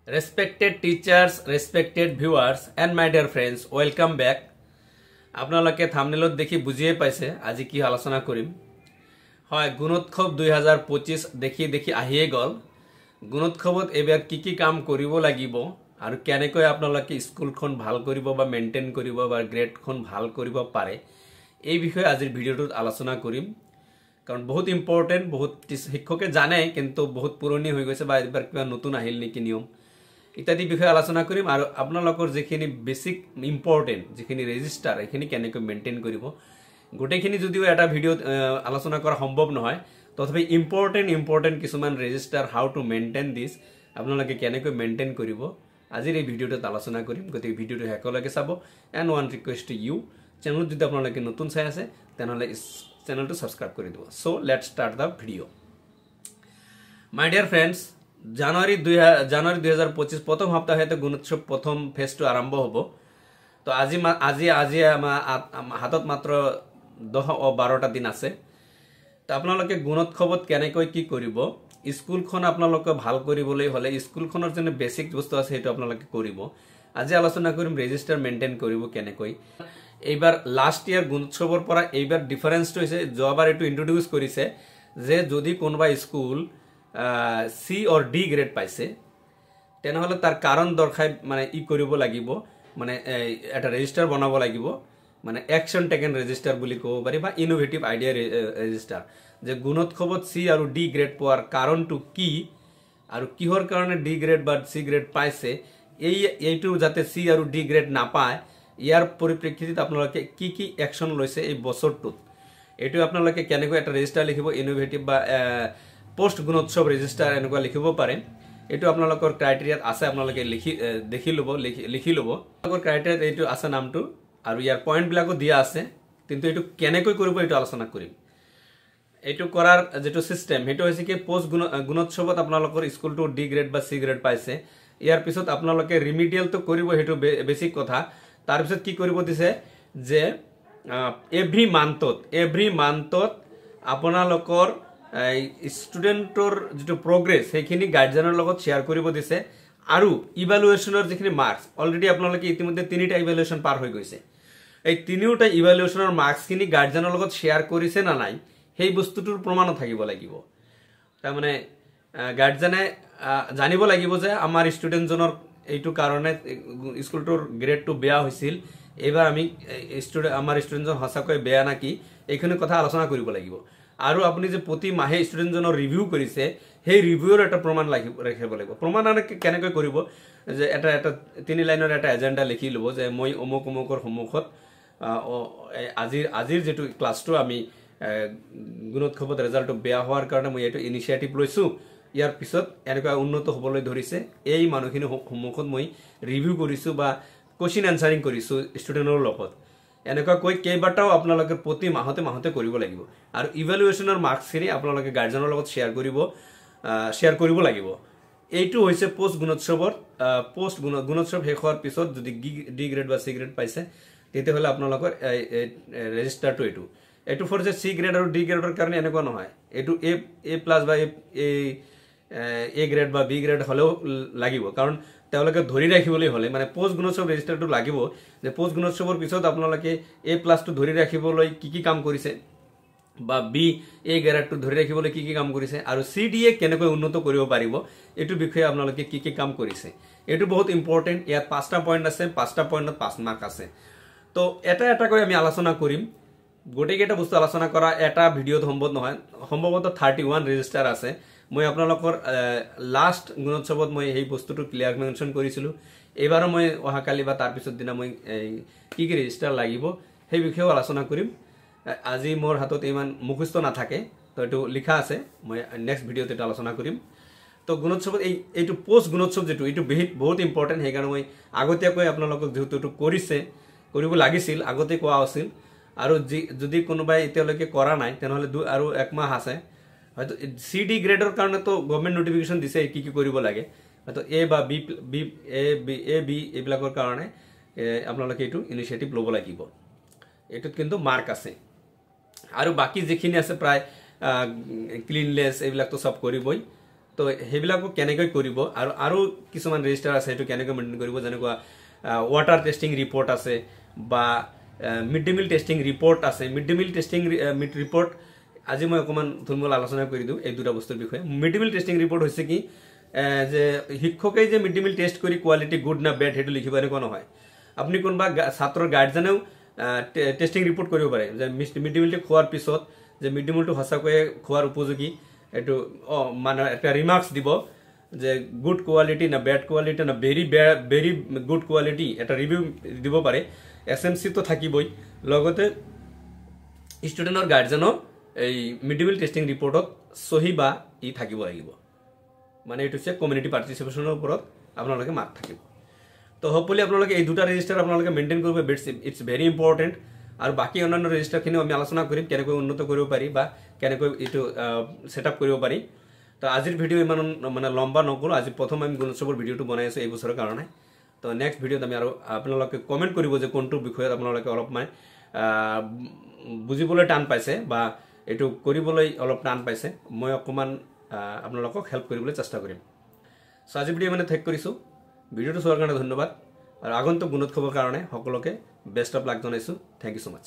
Respected teachers, respected viewers, and my dear friends, welcome back. আপোনালোকে থাম্বনেলত দেখি বুজিয়ে পাইছে আজি কি আলোচনা কৰিম। হয়, গুণোৎসৱ 2025 দেখি আহিয়ে গল। গুণোৎসৱত এবাৰ কি কাম কৰিব লাগিব আৰু কেনেকৈ আপোনালোকে স্কুলখন ভাল কৰিব বা মেইনটেইন কৰিব বা গ্ৰেডখন ভাল কৰিব পাৰে এই বিষয়ে আজিৰ ভিডিওটোত আলোচনা কৰিম। কাৰণ বহুত ইম্পৰ্টেন্ট, বহুত শিক্ষকে জানে কিন্তু বহুত পুৰণি হৈ গৈছে বা এবাৰ কিবা নতুন আহিল নেকি নিয়ম ইত্যাদি বিষয়ে আলোচনা কৰিম। আৰু আপোনালোকৰ যিখিনি বেসিক ইম্পৰ্টেন্ট যিখিনি ৰেজিষ্টাৰ এইখিনি কেনেকৈ মেইনটেইন কৰিব গোটেইখিনি যদিও এটা ভিডিওত আলোচনা কৰা সম্ভৱ নহয়, তথাপি ইম্পৰ্টেন্ট কিছুমান register how to maintain this আপোনালোকে কেনেকৈ মেইনটেইন কৰিব আজিৰ এই ভিডিওটোত আলোচনা কৰিম। গতিকে ভিডিওটো শেষলৈকে চাব। And one request to you, চেনেলত যদি আপোনালোকে নতুন চাই আছে তেনেহ'লে চেনেলটো সাবস্ক্ৰাইব কৰি দিব। So let's start the video. My dear friends, জানুয়াৰি 2025 প্ৰথম সপ্তাহতে গুণোৎসৱ প্ৰথম ফেজটো আৰম্ভ হ'ব। তো আজি আমাৰ হাতত মাত্ৰ 10-12টা দিন আছে। তো আপোনালোকে গুণোৎসৱত কেনেকৈ কি কৰিব, স্কুলখন আপোনালোকে ভাল কৰিবলৈ হলে স্কুলখনৰ যে বেসিক বস্তু আছে সেইটো আপোনালোকে কৰিব। আজি আলোচনা কৰিম ৰেজিষ্টাৰ মেইনটেইন কৰিব কেনেকৈ। এইবাৰ লাষ্ট ইয়াৰ গুণোৎসৱৰ পৰা এইবাৰ ডিফাৰেন্সটো হৈছে, যোৱাবাৰ এইটো ইন্ট্ৰোডিউস কৰিছে যে যদি কোনোবা স্কুল সি অৰ ডি গ্ৰেড পাইছে তেনেহলে তাৰ কাৰণ দৰ্শাই মানে ই কৰিব লাগিব, মানে এটা ৰেজিস্টাৰ বনাব লাগিব, মানে অ্যাকশন টেকেন ৰেজিস্টাৰ বুলি ক'ব পাৰি বা ইনোভেটিভ আইডিয়া ৰেজিস্টাৰ। যে গুণোৎসৱত সি আৰু ডি গ্ৰেড পোৱাৰ কাৰণটো কি আৰু কিহৰ কাৰণে ডি গ্ৰেড বা সি গ্ৰেড পাইছে এইটো যাতে সি আৰু ডি গ্ৰেড নাপায় ইয়াৰ পৰিপ্ৰেক্ষিতত আপোনালোকে কি অ্যাকশন লৈছে এই বছৰটোত এইটো আপোনালোকে কেনেকৈ এটা ৰেজিস্টাৰ লিখিব, ইনোভেটিভ বা পোস্ট গুণোৎসৱ ৰেজিষ্টাৰ এনেকুৱা লিখিব পাৰে। এইটো আপোনালোকৰ ক্ৰাইটেৰিয়াত আছে, আপোনালোকে লিখি ল'ব। আপোনালোকৰ ক্ৰাইটেৰিয়াত এইটো আছে নামটো আৰু ইয়াৰ পইণ্টবিলাকো দিয়া আছে, কিন্তু এইটো কেনেকৈ কৰিব এইটো আলোচনা কৰিম। এইটো কৰাৰ যেটো সিস্টেম সেইটো হৈছে কি, পোস্ট গুণোৎসৱত আপোনালোকৰ স্কুলটো ডি গ্ৰেড বা সি গ্ৰেড পাইছে, ইয়াৰ পিছত আপোনালোকে ৰিমিডিয়েলটো কৰিব, সেইটো বেসিক কথা। তাৰপিছত কি কৰিব দিছে যে এভৰি মান্থত আপোনালোকৰ স্টুডেন্টৰ যেটো প্ৰগ্ৰেস সেইখিনি গাৰ্জিয়ানৰ লগত শেয়াৰ কৰিব দিছে। আৰু ইভালুয়েশনৰ যিখিনি মাৰ্কস অলৰেডি আপোনালোকে ইতিমধ্যে 3টা ইভালুয়েশন পাৰ হৈ গৈছে, এই 3টা ইভালুয়েশনৰ মাৰ্কসখিনি গাৰ্জিয়ানৰ লগত শেয়াৰ কৰিছে না নাই সেই বস্তুটোৰ প্ৰমাণ থাকিব লাগিব। তাৰ মানে গাৰ্জিয়ানে জানিব লাগিব যে আমাৰ স্টুডেন্টজনৰ এইটো কাৰণে স্কুলটোৰ গ্ৰেডটো বেয়া হৈছিল, এবাৰ আমি আমাৰ স্টুডেন্টজন সঁচাকৈ বেয়া নাকি এইখিনি কথা আলোচনা কৰিব লাগিব। আৰু আপুনি যে প্ৰতি মাহে স্টুডেন্টজনৰ ৰিভিউ কৰিছে সেই ৰিভিউৰ এটা প্ৰমাণ ৰাখিব লাগিব। প্ৰমাণ কেনেকৈ কৰিব, যে এটা 3 লাইনৰ এটা এজেন্ডা লিখি ল'ব যে মই অমুকৰ সন্মুখত আজিৰ যেটো ক্লাছটো আমি গুণোৎসৱত ৰেজাল্টটো বেয়া হোৱাৰ কাৰণে মই এইটো ইনিচিয়েটিভ লৈছো, ইয়াৰ পিছত এনেকুৱা উন্নত হ'বলৈ ধৰিছে, এই মানুহখিনি সন্মুখত মই ৰিভিউ কৰিছো বা কোৱেশ্চন আনসাৰিং কৰিছো ষ্টুডেন্টৰ লগত। এনেকুৱা কৈ কেইবাটাও আপোনালোকে প্ৰতি মাহতে কৰিব লাগিব। আৰু ইভালুয়েশনৰ মাৰ্কসখিনি আপোনালোকে গাৰ্জিয়ানৰ লগত শেয়াৰ কৰিব লাগিব। এইটো হৈছে পোস্ট গুণোৎসৱ শেষ হোৱাৰ পিছত যদি ডি গ্ৰেড বা সি গ্ৰেড পাইছে তেতিয়াহ'লে আপোনালোকৰ ৰেজিষ্টাৰটো এইটো ফৰ যে সি গ্ৰেড আৰু ডি গ্ৰেডৰ কাৰণে এনেকুৱা নহয়, এইটো এ প্লাস বা এ গ্ৰেড বা বি গ্ৰেড হলেও লাগিব। কাৰণ তেওঁলোকে ধৰি ৰাখিবলৈ হলে মানে পোস্ট গুণোৎসৱ ৰেজিষ্টাৰটো লাগিব, যে পোস্ট গুণোৎসৱৰ পিছত আপোনালোকে এ প্লাসটো ধৰি ৰাখিবলৈ কি কাম কৰিছে বা বি এ গ্ৰেডটো ধৰি ৰাখিবলৈ কি কাম কৰিছে আৰু সি ডি এ কেনেকৈ উন্নত কৰিব পাৰিব এইটো বিষয়ে আপোনালোকে কি কাম কৰিছে। এইটো বহুত ইম্পৰ্টেন্ট। ইয়াত 5টা পইণ্ট আছে, 5টা পইণ্টত 5 মাৰ্ক আছে। তো এটা কৰি আমি আলোচনা কৰিম। গোটেইকেইটা বস্তু আলোচনা কৰা এটা ভিডিঅ'ত সম্ভৱ নহয়, সম্ভৱতঃ 31 ৰেজিষ্টাৰ আছে। মই আপোনালোকৰ লাষ্ট গুণোৎসৱত মই সেই বস্তুটো ক্লিয়াৰ মেনশন কৰিছিলো। এবাৰো মই অহাকালি বা তাৰ পিছত দিনা মই কি ৰেজিষ্টাৰ লাগিব সেই বিষয়েও আলোচনা কৰিম। আজি মোৰ হাতত ইমান মুখস্থ নাথাকে, তো এইটো লিখা আছে, মই নেক্সট ভিডিঅ'ত এটা আলোচনা কৰিম। তো গুণোৎসৱত এইটো পোস্ট গুণোৎসৱ যেটো এইটো বহুত ইম্পৰ্টেন্ট, সেইকাৰণে মই আগতীয়াকৈ আপোনালোকক যেহেতু এইটো কৰিব লাগিছিল আগতে কোৱা আছিল। আৰু যদি কোনোবাই এতিয়ালৈকে কৰা নাই তেনেহ'লে আৰু 1 মাহ আছে। হয়তো সি ডি গ্ৰেডৰ কাৰণে তো গভৰ্নমেন্ট নোটিফিকেশন দিছে কি কৰিব লাগে, হয়তো এ বা বি এইবিলাকৰ কাৰণে আপোনালোকে এইটো ইনিচিয়েটিভ ল'ব লাগিব। এইটোত কিন্তু মাৰ্ক আছে। আৰু বাকি যিখিনি আছে প্ৰায় ক্লিনলেস এইবিলাক তো সব কৰিবই। তো তো সেইবিলাকো কেনেকৈ কৰিব আৰু কিছুমান ৰেজিষ্টাৰ আছে সেইটো কেনেকৈ মেইনটেইন কৰিব যেনেকুৱা ৱাটাৰ টেষ্টিং ৰিপৰ্ট আছে বা mid day meal testing report আছে mid day meal testing report আজি মই অকমান থুলমূল আলোচনা কৰি দিওঁ এই দুটা বস্তুৰ বিষয়ে mid day meal testing report হৈছে কি যে শিক্ষকে যে মিড ডে মিল টেষ্ট কৰি কোৱালিটি গুড না বেড সেইটো লিখিব এনেকুৱা নহয় আপুনি কোনোবা ছাত্ৰৰ গাৰ্জেনেও টেষ্টিং ৰিপৰ্ট কৰিব পাৰে যে মিড ডে মিলটো খোৱাৰ পিছত যে মিড ডে মিলটো সঁচাকৈয়ে খোৱাৰ উপযোগী এইটো মানে এটা ৰিমাৰ্কছ দিব যে গুড কোৱালিটি না বেড কোৱালিটি না ভেৰি গুড কোৱালিটি এটা ৰিভিউ দিব পাৰে এছএমচি তো থাকিবই লগতে ষ্টুডেণ্টৰ গাৰ্জেনক এই মিড ডে মিল টেষ্টিং ৰিপৰ্টত সহি বা ই থাকিব লাগিব মানে এইটো হৈছে কমিউনিটি পাৰ্টিচিপেশ্যনৰ ওপৰত আপোনালোকে মাৰ্ক থাকিব তো হোপফুলি আপোনালোকে এই দুটা ৰেজিষ্টাৰ আপোনালোকে মেইনটেইন কৰিব ইটছ ভেৰি ইম্পৰ্টেণ্ট আৰু বাকী অন্যান্য ৰেজিষ্টাৰখিনিও আমি আলোচনা কৰিম কেনেকৈ উন্নত কৰিব পাৰি বা কেনেকৈ এইটো ছেটআপ কৰিব পাৰি তো আজিৰ ভিডিঅ' ইমান মানে লম্বা নকৰোঁ আজি প্ৰথম আমি গুণোৎসৱৰ ভিডিঅ'টো বনাই আছোঁ এই বছৰৰ কাৰণে তো নেক্সট ভিডিঅ'ত আমি আৰু আপোনালোকে কমেণ্ট কৰিব যে কোনটো বিষয়ত আপোনালোকে অলপমান বুজিবলৈ টান পাইছে বা এইটো কৰিবলৈ অলপ টান পাইছে মই অকণমান আপোনালোকক হেল্প কৰিবলৈ চেষ্টা কৰিম সো আজি ভিডিঅ' মানে শেষ কৰিছোঁ ভিডিঅ'টো চোৱাৰ কাৰণে ধন্যবাদ আৰু আগন্তুক গুণোৎসৱৰ কাৰণে সকলোকে বেষ্ট অফ লাক জনাইছোঁ থেংক ইউ সো মাচ